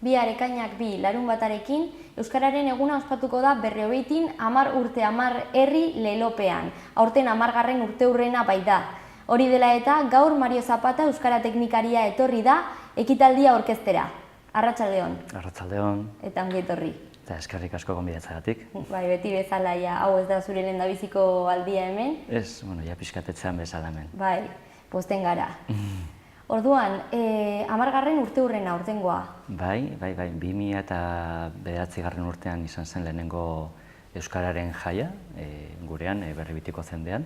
bihar ekainak 2 larunbatarekin, Euskararen eguna ospatuko da Berriobeitin 10 urte 10 herri lelopean. Aurten 10. urteurrena baita. Hori dela eta gaur Mario Zapata Euskara teknikaria etorri da ekitaldia aurkeztera. Arratsaldeon. Arratsaldeon. Eta ongi etorri. Eta eskerrik asko gonbidatzagatik. Bai, beti bezala, hau ez da zure lehendabiziko aldia hemen. Ez, ja pixkatetzean bezala hemen. Bai, pozten gara. Orduan, 10. urteurrena aurtengoa. Bai, 2009. urtean izan zen lehenengo Euskararen jaia, gurean, Berribitiko zendean.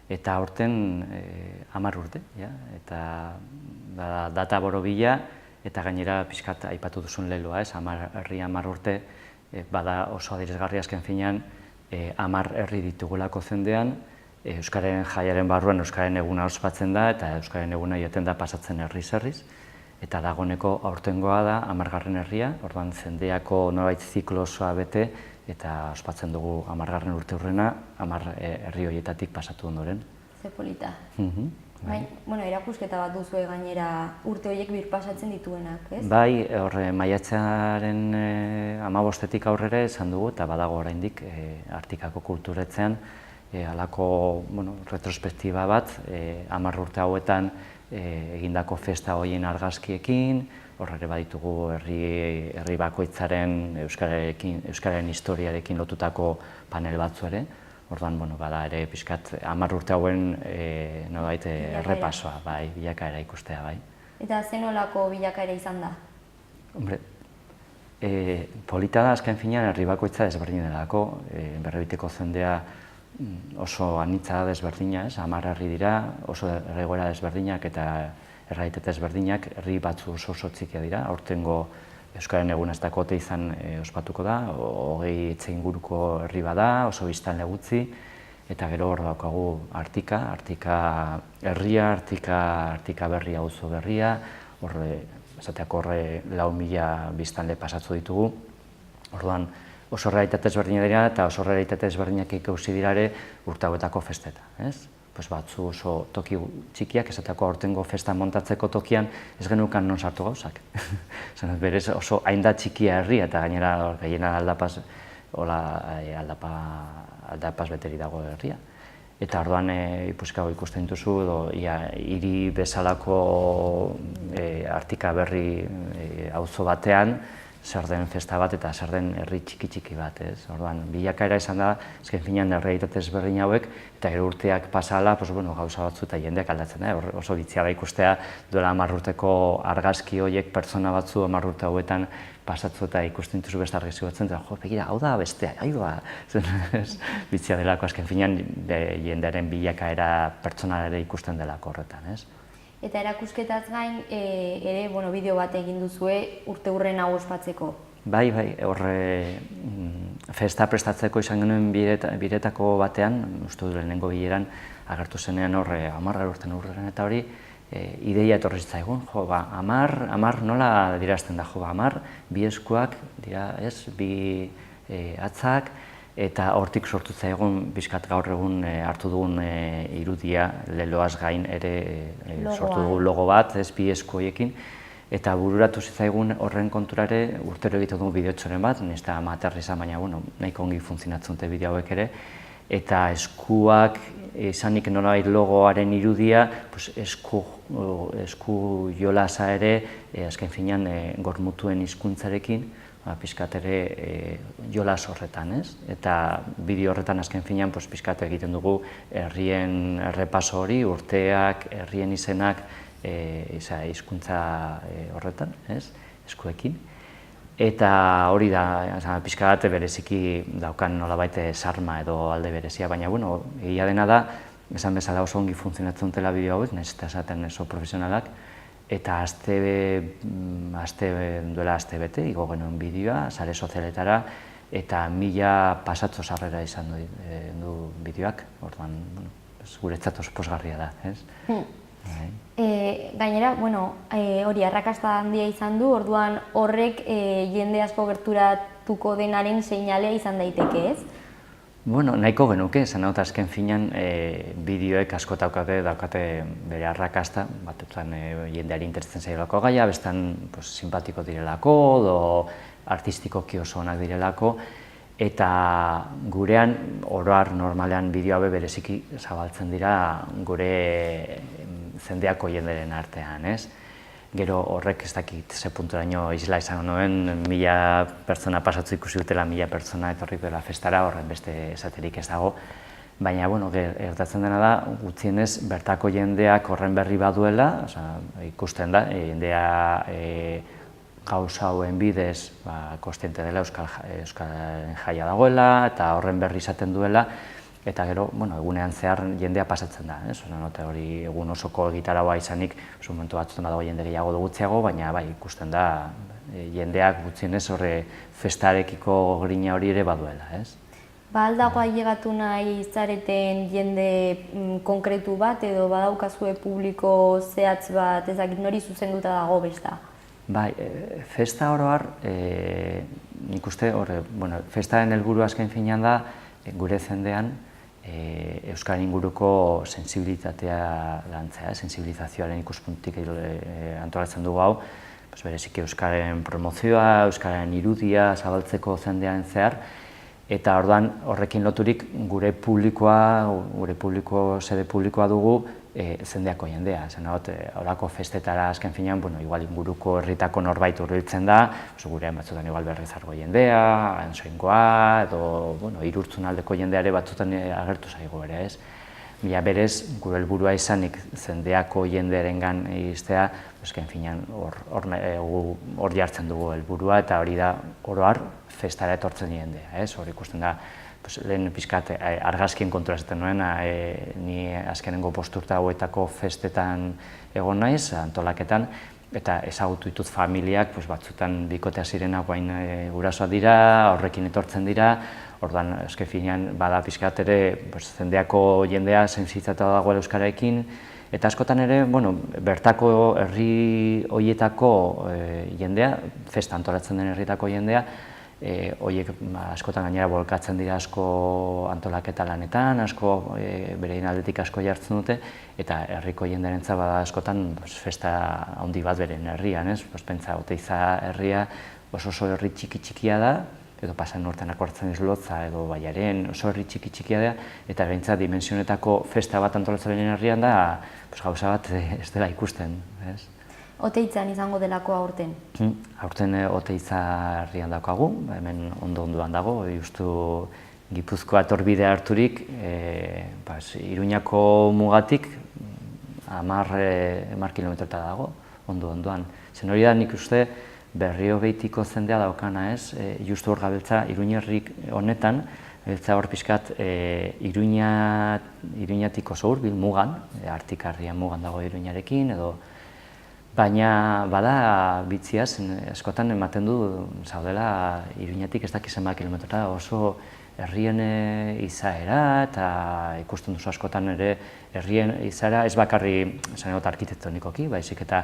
Eta aurten 10 urte, eta data borobila, eta gainera pixkat aipatu duzun leloa, 10 urte, bada oso adierazgarria azken finean 10 herri ditugulako zendean, Euskararen jaiaren barruan Euskararen eguna ospatzen da, eta Euskararen eguna joaten da pasatzen herriz, eta dagoeneko aurtengoa da 10. herria, orduan zendeako nolabait ziklo osoa bete, eta ospatzen dugu 10. urteurrena, 10 herri horietatik pasatu ondoren. Ze polita. Erakusketa bat duzue gainera urte horiek birpasatzen dituenak, ez? Bai, maiatzaren 15-etik aurrera esan dugu, eta badago oraindik Artikako kulturetzean, halako retrospektiba bat, 10 urte hauetan egindako festa horien argazkiekin, horre baditugu herri bakoitzaren Euskararen historiarekin lotutako panel batzu ere, orduan, bada ere pixkat 10 urte hauen errepasoa, bilakaera ikustea, bai. Eta zenolako bilakaera izan da? Hombre, polita da azken finean herri bakoitza desberdin delako, Berribiteko zendea oso anitza desberdina, 10 herri dira, oso egoera desberdinak eta errealitate desberdinak, herri batzu oso txikia dira, aurtengo Euskararen eguna ez dakote izan ospatuko da, 20 inguruko herri bada, oso biztanle gutxi, eta gero hor daukagu Artika herria, Artika berria, auzo berria, esateako 4.000 biztanle pasatzu ditugu, orduan oso realitate ezberdinak dira eta oso realitate ezberdinak ikusi dira ere urte hauetako festeta, ez? Batzu oso toki txikiak, esateko aurtengo festa montatzeko tokian ez genukan non sartu gauzak. Berez oso hain da txikia herri eta gainera gehiena aldapaz beteri dago herria. Eta orduan ikusten dituzu, hiri bezalako Artika berri auzo batean, zer den festa bat eta zer den herri txiki bat, ez? Orduan, bilakaera izan da, azken finean errealitate ezberdin hauek, eta gero urteak pasala, gauza batzu eta jendeak aldatzen da, oso bitzia da ikustea, duela 10 urteko argazki horiek pertsona batzu 10 urte hauetan pasatzu eta ikusten dituzu beste argazki batzen, eta begira, hau da bestea, bitzia delako azken finean jendearen bilakaera pertsonalare ikusten delako horretan, ez? Eta erakusketaz gain, ere, bideo bat egin duzue urteurren hau ospatzeko. Bai, festa prestatzeko izan genuen biretako batean, uste dut lehenengo bileran, agertu zenean 10 urteurren eta hori, ideia etorri zitzaigun, 10 nola dirazten da, 10 bi eskuak dira, ez, bi atzak, eta hortik sortu zaigun, bizkat gaur egun hartu dugun irudia, leloaz gain ere sortu dugu logo bat, ez, bi esku horiekin, eta bururatu zitzaigun horren konturare urtero egiten dugu bideotxoren bat, ez da amater izan, baina nahiko ongi funtzionatzen dute bideo hauek ere, eta eskuak, izanik nolabait logoaren irudia, esku jolasa ere, azken finean gormutuen hizkuntzarekin, pixkat ere jolas horretan, ez? Eta bideo horretan azken finean pixkat egiten dugu herrien errepaso hori, urteak, herrien izenak hizkuntza horretan, ez? Eskuekin. Eta hori da, pixkat bereziki daukan nolabait sarma edo alde berezia, baina, egia dena da, esan bezala oso ongi funtzionatzen dutela bideo hauek, nahiz eta esaten oso profesionalak, eta duela aste bete, igo genuen bideoa, sare sozialetara, eta 1000 pasatzo sarrera izan du bideoak, orduan, guretzat oso pozgarria da, ez? Gainera, hori arrakasta handia izan du, orduan horrek jende asko gerturatuko denaren seinalea izan daiteke, ez? Bueno, nahiko genuke, esan hau azken finean bideoek asko daukate bere arrakasta, batetan jendeari interesatzen zailako gaia, bestan simpatiko direlako, edo artistikoki oso onak direlako, eta gurean, oroar normalean bideo hauek bereziki zabaltzen dira gure zendeako jenderen artean, ez? Gero horrek ez dakit ze punturaino isla izan nuen, 1000 pertsona pasatzu ikusi dutela, 1000 pertsona etorrik dela festara, horren beste esaterik ez dago. Baina, gertatzen dena da, gutxienez, bertako jendeak horren berri baduela, ikusten da, jendea gauza hauen bidez kostiente dela Euskal jaia dagoela, eta horren berri izaten duela, eta gero, egunean zehar jendea pasatzen da, hori egun osoko egitaraua izanik, momentu batzutan badago jende gehiago dugutzeago, baina ikusten da jendeak gutxienez horre festarekiko grina hori ere baduela, ez? Ba, aldago ailegatu nahi zareten jende konkretu bat, edo badaukazue publiko zehatz bat, ezakit nori zuzenduta dago besta? Bai, festa oroar, nik uste, festaren helburu azken finean da, gure zendean, Euskaren inguruko sensibilitatea lantzea, sensibilizazioaren ikuspuntik antolatzen dugu hau, bereziki Euskaren promozioa, Euskaren irudia zabaltzeko zendean zehar, eta orduan horrekin loturik gure sede publikoa dugu zendeako jendea. Horako festetara azken finean, igual inguruko herritako norbait hurbiltzen da, gurean batzutan igual Berrizargo jendea, Ansoaingoa, edo Irurtzunaldeko jendeare batzutan agertu zaigu ere, ez? Mila berez, gure helburua izanik zendeako jendearengan iztea, azken finean hor jartzen dugu helburua, eta hori da oroar festara etortzen jendea, ez? Hor ikusten da, lehen pixkat argazkien kontura esaten nuen, ni azkenengo posturta hauetako festetan egon naiz, antolaketan, eta ezagutu ditut familiak, batzutan bikotea zirenak guain gurasoak dira, horrekin etortzen dira, orduan azken finean bada pixkat ere zendeako jendea sensibilizatua dagoela euskararekin, eta askotan ere, bertako herri horietako jendea, festa antolatzen den herrietako jendea, horiek askotan gainera bolkatzen dira asko antolaketa lanetan, asko berein aldetik asko jartzen dute, eta herriko jendearentzat bada askotan festa handi bat beren herrian, ez? Pentsa, Oteiza herria oso herri txiki-txikia da, edo pasan urtean akortzen Lotza edo Baiaren oso herri txiki-txikia da, eta behintzat dimensionetako festa bat antolatzen den herrian da, gauza bat ez dela ikusten, ez? Oteitzan izango delako aurten? Aurten Oteiza herrian daukagu, hemen ondo-ondoan dago, justu Gipuzkoa etorbidea harturik, Iruñako mugatik 10 kilometrota dago, ondo-ondoan. Zen hori da nik uste Berriobeitiko zendea daukana, ez? Justu hor gabiltza Iruñerrik honetan, gabiltza hor pixkat Iruñatik oso hurbil mugan, Artikarrian mugan dago Iruñarekin, edo baina bada bitziaz, askotan ematen du zaudela Iruñatik ez dakiz zenbat kilometrota oso herrien izaera, eta ikusten duzu askotan ere herrien izaera ez bakarri esanegot arkitektonikoki, baizik eta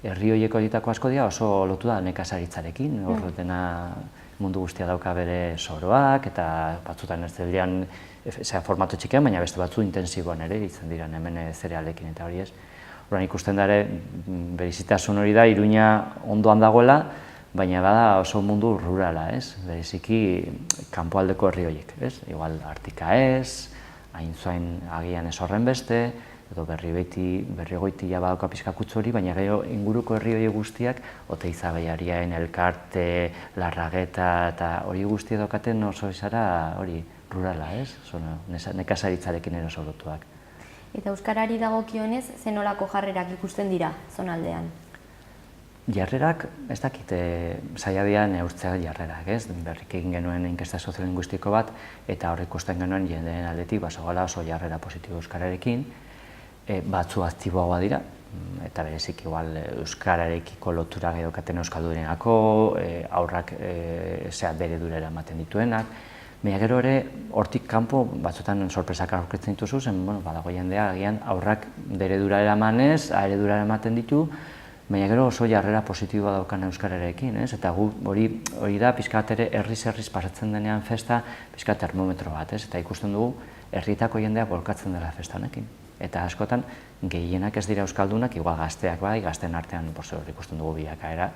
herri horieko ditako asko dira oso lotu da nekazaritzarekin, hor dena mundu guztia dauka bere soroak, eta batzutan ez direan formatu txikian, baina beste batzu intensiboan ere izan diren hemen zerealekin eta hori ez. Horren ikusten da ere, berezitasun hori da, Iruña ondoan dagoela, baina bada oso mundu rurala, ez? Bereziki kanpoaldeko herri horiek, ez? Igual Artika ez, Aintzuen agian ez horren beste, edo Berriogoiti ja badauka pizkakutzu hori, baina gero inguruko herri horiek guztiak, Oteiza Baiariain, Elkarte, Larrageta eta hori guztia daukaten oso izara hori rurala, ez? Nekazaritzarekin ere oso lotuak. Eta euskarari dagokionez, ze nolako jarrerak ikusten dira zonaldean? Jarrerak, ez dakit, zaila dira neurtzea jarrerak, ez? Berrik egin genuen inkesta soziolinguistiko bat, eta hor ikusten genuen jendeen aldetik basoala oso jarrera positibo euskararekin, batzu aktiboagoa dira, eta berezik igual euskararekiko lotura daukaten euskaldurenako, aurrak bere durera ematen dituenak, baina gero ere, hortik kanpo batzutan sorpresak aurkitzen dituzu, zen badago jendea agian aurrak bere durera emanez, eredurara ematen ditu, baina gero oso jarrera positiboa daukan euskararekin, ez? Eta hori da pixkat ere herriz pasatzen denean festa, pixkat termometro bat, ez? Eta ikusten dugu herritako jendeak bolkatzen dela festa honekin. Eta askotan gehienak ez dira euskaldunak, igual gazteak bai, gazteen artean ikusten dugu bilakaera,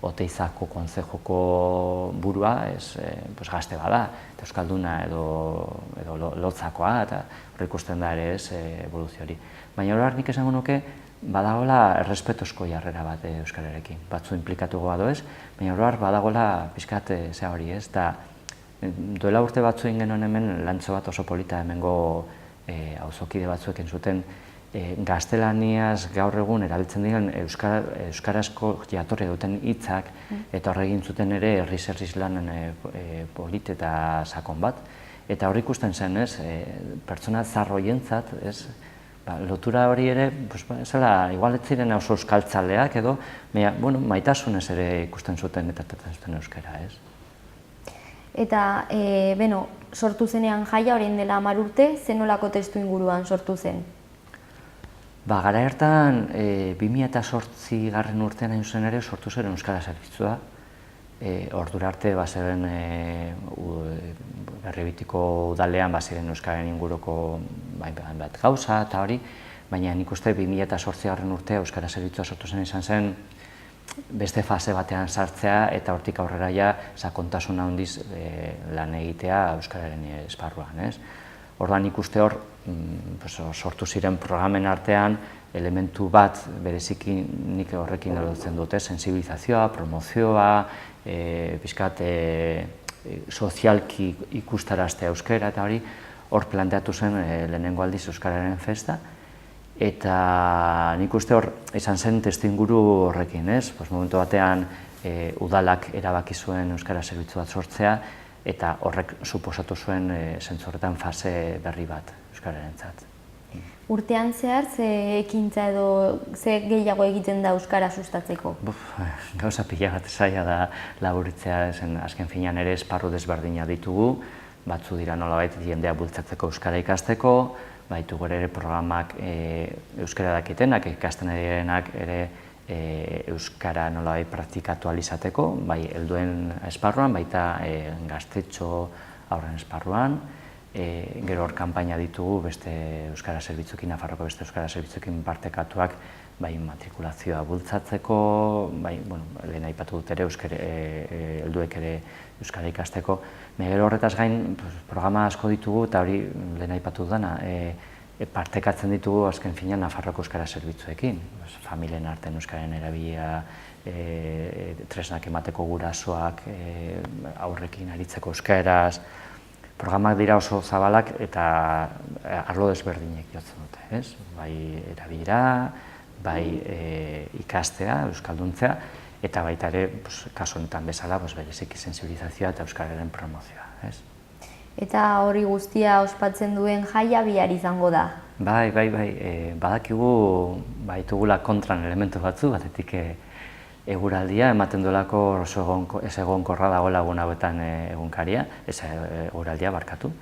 Oteizako konzejoko burua gazte bada, eta euskalduna edo lotzakoa, eta hori ikusten da ere evoluzio hori. Baina hori nik esango nuke, badagoela errespetuzko jarrera bat euskararekin. Batzu implikatu badoez, baina hori badagoela pixkat zea hori ez, eta duela urte batzu egin genuen hemen lantzo bat oso polita hemengo auzokide batzuekin zuten gaztelaniaz gaur egun erabiltzen diren euskarazko jatorria duten hitzak eta horre egin zuten ere herriz lanen polit eta sakon bat. Eta hori ikusten zen, pertsona zarroientzat, lotura hori ere, igual ez ziren oso euskaltzaleak edo, maitasunez ere ikusten zuten eta zuten euskara, ez? Eta, sortu zenean jaia, orain dela 10 urte, zenolako testu inguruan sortu zen? Gara hartan, 2008 garren urtean hain zuzen ere sortu zen euskara zerbitzua. Ordura arte, bazen Berriobitiko udalean, bazen euskaren inguruko bat gauza eta hori, baina nik uste 2008 garren urtea euskara zerbitzua sortu zen izan zen beste fase batean sartzea eta hortik aurrera ja sakontasun handiz lan egitea euskararen esparruan. Orduan nik uste hor sortu ziren programen artean elementu bat bereziki nik horrekin lotzen dute, sensibilizazioa, promozioa, pixkat sozialki ikustaraztea euskara eta hori hor planteatu zen lehenengo aldiz euskararen festa. Eta nik uste hor izan zen testuinguru horrekin, momentu batean udalak erabaki zuen euskara zerbitzu bat sortzea eta horrek suposatu zuen zentzu horretan fase berri bat euskararentzat. Urtean zehar, ze ekintza edo ze gehiago egiten da euskara sustatzeko? Gauza pila bat zaila da laburitzea, azken finean ere esparru desberdina ditugu, batzu dira nolabait jendea bultzatzeko euskara ikasteko, baitu gure ere programak euskara dakitenak, ikasten direnak ere euskara nolabait praktikatu alizateko, bai helduen esparruan, baita gaztetxo aurren esparruan. Gero hor kanpaina ditugu beste euskara zerbitzuekin, Nafarroko beste euskara zerbitzuekin partekatuak, bai matrikulazioa bultzatzeko, bai, lehen aipatu dut ere helduek ere euskara ikasteko. Gero horretaz gain programa asko ditugu eta hori lehen aipatu dudana, partekatzen ditugu azken finean Nafarroko euskara zerbitzuekin. Familien artean euskararen erabilia, tresnak emateko gurasoak, aurrekin aritzeko euskaraz. Programak dira oso zabalak eta arlo desberdinek jotzen dute, bai erabilera, bai ikastea, euskalduntzea, eta baita ere, kasu honetan bezala, bereziki sensibilizazioa eta euskararen promozioa. Eta hori guztia ospatzen duen jaia bihar izango da? Bai, badakigu baitugula kontran elementu batzu, batetik eguraldia, ematen duelako oso ez egonkorra dagoela egun hauetan egunkaria, ez eguraldia barkatu.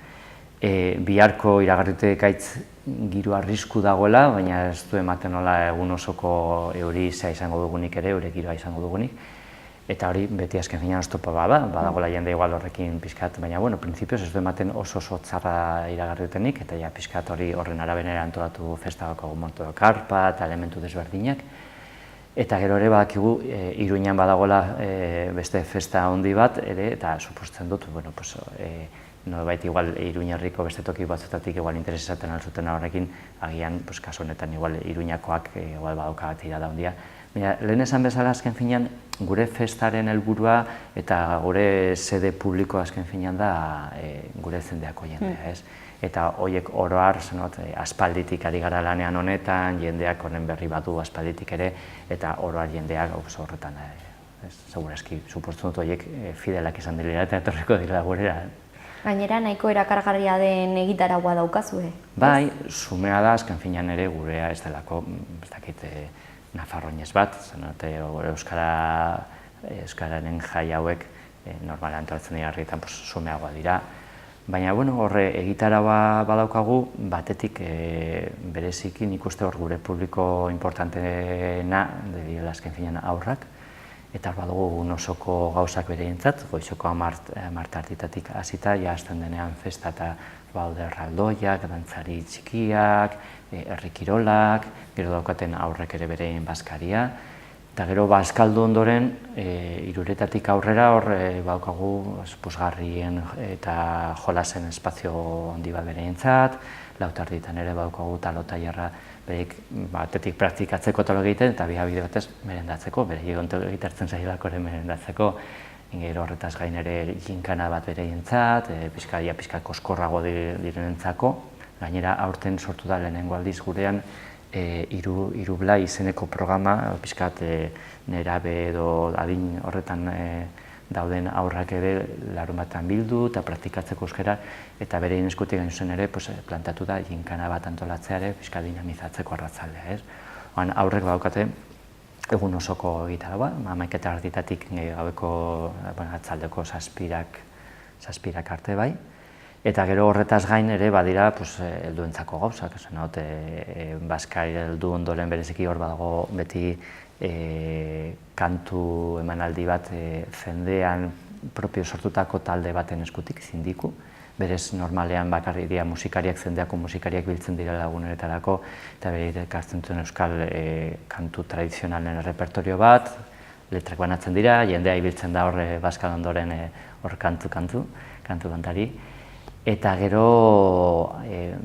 Biharko iragarrite ekaitz giro arrisku dagoela, baina ez du ematen nola egun osoko euri zea izango dugunik ere, eure giroa izango dugunik. Eta hori beti azken finean oztopo bada, badagoela jende igual horrekin pixkat, baina printzipioz ez du ematen oso txarra iragarritenik, eta ja pixkat hori horren arabenera antolatu festabako monto karpa eta elementu desberdinak. Eta gero ere badakigu Iruñan badagoela beste festa handi bat ere, eta suposatzen dut, nolabait igual Iruñerriko beste toki batzutatik igual interes izaten alzuten horrekin, agian kasu honetan igual Iruñakoak igual badauka bat tirada handia. Lehen esan bezala azken finean gure festaren helburua eta gure sede publiko azken finean da gure zendeako jendea, ez? Eta horiek oro har, aspalditik ari gara lanean honetan, jendeak honen berri badu aspalditik ere, eta oro har jendeak horretan, segurazki, suposatzen dut horiek fidelak izan direla eta etorriko dira gurera. Gainera, nahiko erakargarria den egitaragua daukazue? Bai, sumea da, azken finean ere gurea ez delako, ez dakit, nafarroinez bat, euskararen jai hauek normalan antolatzen dira herrietan sumeagoa dira. Baina, horre egitaraua badaukagu, batetik bereziki nik uste hor gure publiko importanteena, dira azken finean aurrak, eta hor badugu osoko gauzak bereintzat, goizoko 10 hasita, hasten denean festa eta baude erraldoiak, dantzari txikiak, herri kirolak, gero daukaten aurrek ere bereien bazkaria, eta gero bazkaldu ondoren, 3 aurrera hor badaukagu puzgarrien eta jolasen espazio handi bat bereintzat, 4 ere badaukagu talo tailerra bereik batetik praktikatzeko talo egiten eta bide batez merendatzeko, bereik ontelo egitertzen zailako ere merendatzeko, gero horretaz gain ere ginkana bat bereientzat, pixka koskorrago direnentzako, gainera aurten sortu da lehenengo aldiz gurean Irubla izeneko programa, pixkat nerabe edo adin horretan dauden aurrak ere larunbatean bildu eta praktikatzeko euskara, eta berein eskutik gain zen ere plantatu da ginkana bat antolatzea ere pixka dinamizatzeko arratzaldea. Aurrek badaukate egun osoko egitaraua, 11:00 gaueko atzaldeko 7:00 arte bai. Eta gero horretaz gain ere badira helduentzako gauzak, bazkari heldu ondoren bereziki hor badago beti kantu emanaldi bat jendean propio sortutako talde baten eskutik, Zindiku. Berez normalean bakarrik dira musikariak, jendeako musikariak biltzen dira laguneretarako, eta bere ekartzen duen euskal kantu tradizionalen repertorio bat, letrak banatzen dira, jendea ibiltzen da hor bazkal ondoren hor kantu kantari. Eta gero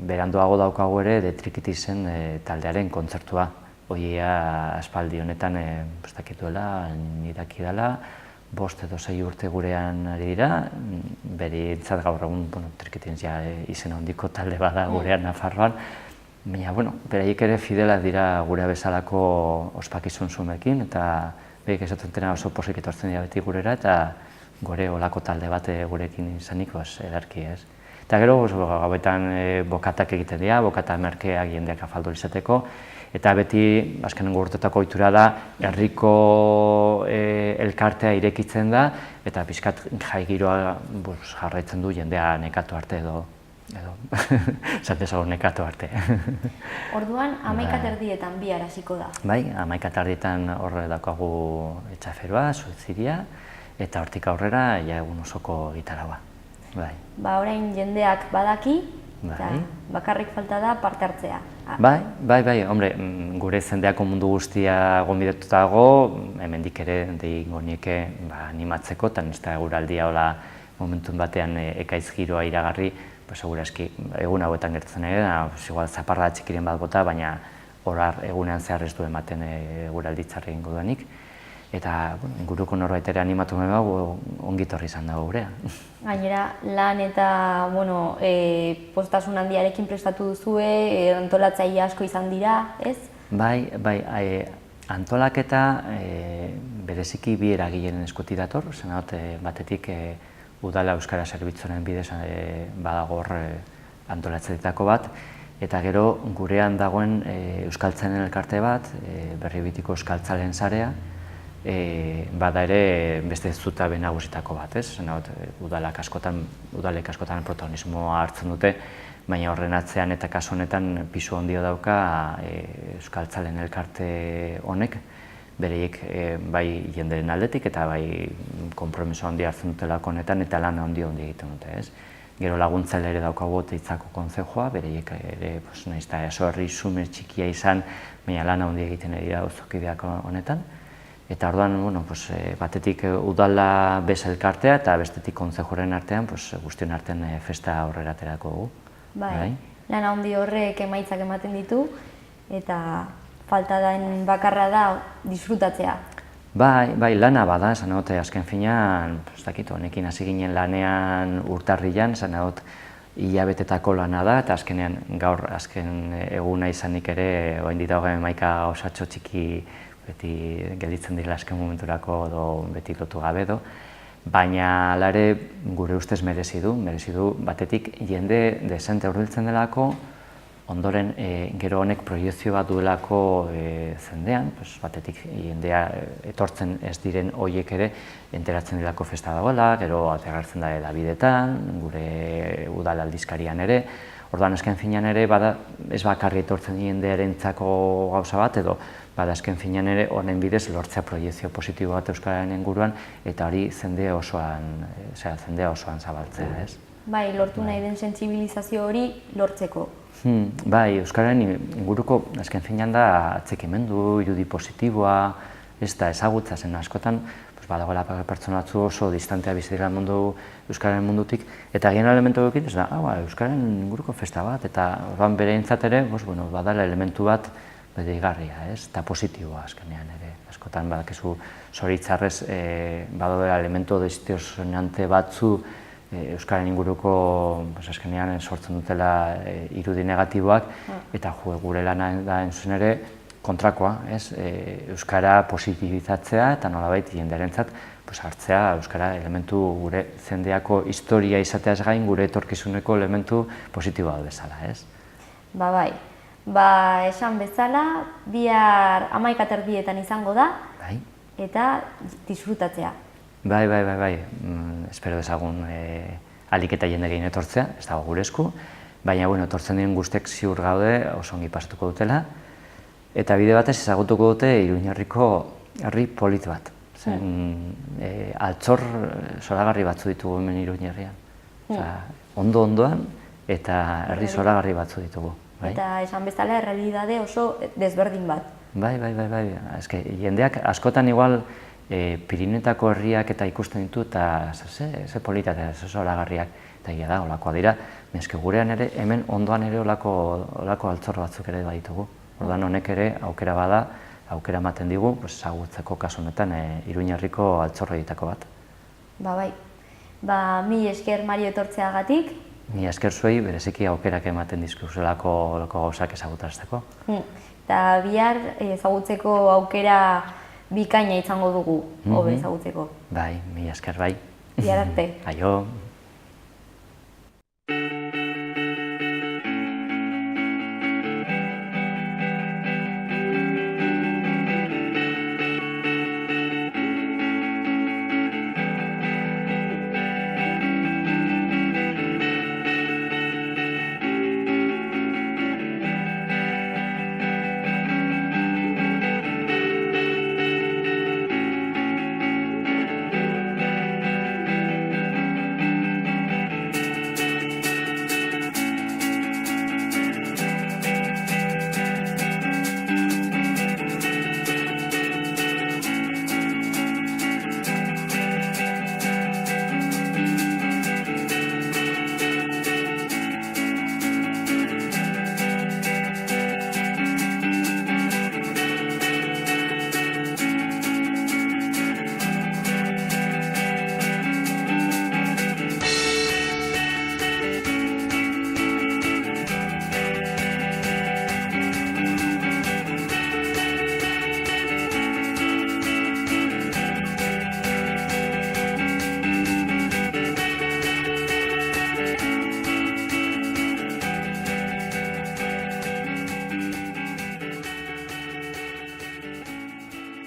beranduago daukagu ere The Trikitisen taldearen kontzertua. Hoia aspaldi honetan, dakituela, nidaki dela, 5 edo 6 urte gurean ari dira, berentzat gaur egun Trikitisen izena handiko talde bada gurean Nafarroan, baina, beraiek ere fidelak dira gure bezalako ospakizun zumekin, eta berik esaten dena oso posik etortzen dira beti gurera, eta gore olako talde bat gurekin izanik edarki ez. Eta gero, gauetan bokatak egiten dira, bokata merkeak jendeak afaldu izateko, eta beti, azkenengo urtetako ohitura da, herriko elkartea irekitzen da, eta pixkat jai giroa jarraitzen du jendea nekatu arte edo, zatezago nekatu arte. Orduan, 11:30 bihar hasiko da. Bai, 11:30 horre daukagu etxaferoa, Zuziria, eta hortik aurrera, egun osoko gitaraua. Orain jendeak badaki, eta bakarrik falta da parte hartzea. Bai, hombre, gure jendeako mundu guztia gonbidatuta dago, hemendik ere egingo nieke animatzeko, eta nizta eguraldia hola momentun batean ekaiz giroa iragarri, segurazki egun hauetan gertzen ere, igual zaparra txikiren bat bota, baina horar egunean zehar ez du ematen eguralditzarri egingo duenik. Eta inguruko norbait ere animatu nahi dago, ongitorri izan dago gurea. Gainera, lan eta postasun handiarekin prestatu duzue, antolatzaile asko izan dira, ez? Bai, antolaketa bereziki bi eragileen eskutik dator, batetik udala euskara zerbitzuaren bidez badago hor antolatzeetako bat, eta gero gurean dagoen euskaltzainen elkarte bat, Berribitiko euskaltzalen sarea, bada ere beste zutabe nagusitako bat, ez? Udalek askotan protagonismoa hartzen dute, baina horren atzean eta kasu honetan pisu handia dauka euskaltzalen elkarte honek, bereiek bai jenderen aldetik eta bai konpromiso handia hartzen dutelako honetan eta lan handia egiten dute, ez? Gero laguntzaile ere daukagu Oteitzako kontzejoa, bereiek ere nahiz eta oso herri xume txikia izan, baina lan handia egiten dira auzokideak honetan. Eta orduan, batetik udala bez elkartea eta bestetik kontzejoren artean, guztion artean festa aurrera aterako dugu. Bai, lan handi horrek emaitzak ematen ditu, eta falta den bakarra da disfrutatzea. Bai, lana bada, esan dut, azken finean, honekin hasi ginen lanean urtarrilan, esan dut, hilabetetako lana da, eta azkenean gaur azken eguna izanik ere, oraindik dago hamaika osatxo txiki beti gelditzen dira azken momenturako edo beti lotu gabe edo, baina ere gure ustez merezi du batetik jende desente hurbiltzen delako, Ondoren, gero honek proiekzio bat duelako zendean, batetik jendea etortzen ez diren horiek ere enteratzen dilako festa dagoela, gero ategartzen da edabidetan, gure udal aldizkarian ere. Orduan, azken finean ere, ez bakarri etortzen jendearentzako gauza bat, edo azken finean ere honen bidez lortzea proiekzio positibo bat euskararen inguruan, eta hori jendea osoan zabaltzea, ez? Bai, lortu nahi den sentsibilizazio hori lortzeko. Bai, euskararen inguruko azken finean da atzekimendu, irudi positiboa, ez da ezagutza zen askotan, badagoela pertsona batzu oso distantea bizi dira euskararen mundutik, eta agian elementu egokit, ez da, euskararen inguruko festa bat, eta orduan bereintzat ere, badala elementu bat deigarria, ez, eta positiboa azkenean ere. Askotan badakizu zoritzarrez badagoela elementu distorsionante batzu euskararen inguruko azkenean sortzen dutela irudi negatiboak, eta gure lana da entzun ere kontrakoa, euskara positibizatzea eta nolabait jendearentzat hartzea euskara elementu gure jendeako historia izateaz gain gure etorkizuneko elementu positiboa bezala, ez? Bai, esan bezala, bihar 11:30 izango da, eta disfrutatzea. Bai, espero dezagun ahalik eta jende gehien etortzea, ez dago gure esku, baina etortzen diren guztiek ziur gaude oso ongi pasatuko dutela, eta bide batez ezagutuko dute Iruñerriko herri polit bat. Altxor zoragarri batzu ditugu hemen Iruñerrian. Ondo-ondoan eta herri zoragarri batzu ditugu. Eta esan bezala errealidade oso desberdin bat. Bai. Jendeak askotan igual Pirinetako herriak eta ikusten ditu eta ze polita eta ze zoragarriak. Eta egia da, olakoa dira. Meske gurean ere, hemen ondoan ere olako altxor batzuk ere baditugu. Orduan honek ere aukera bada, aukera ematen digu, ezagutzeko kasu honetan Iruñerriko altxorroietako bat. Bai. Mila esker Mario etortzeagatik. Mila esker zuei bereziki aukerak ematen dizkuzuelako gauzak ezagutarazteko. Eta bihar ezagutzeko aukera bikaina izango dugu, hobe ezagutzeko. Bai, mila esker bai. Bihar arte. Aio.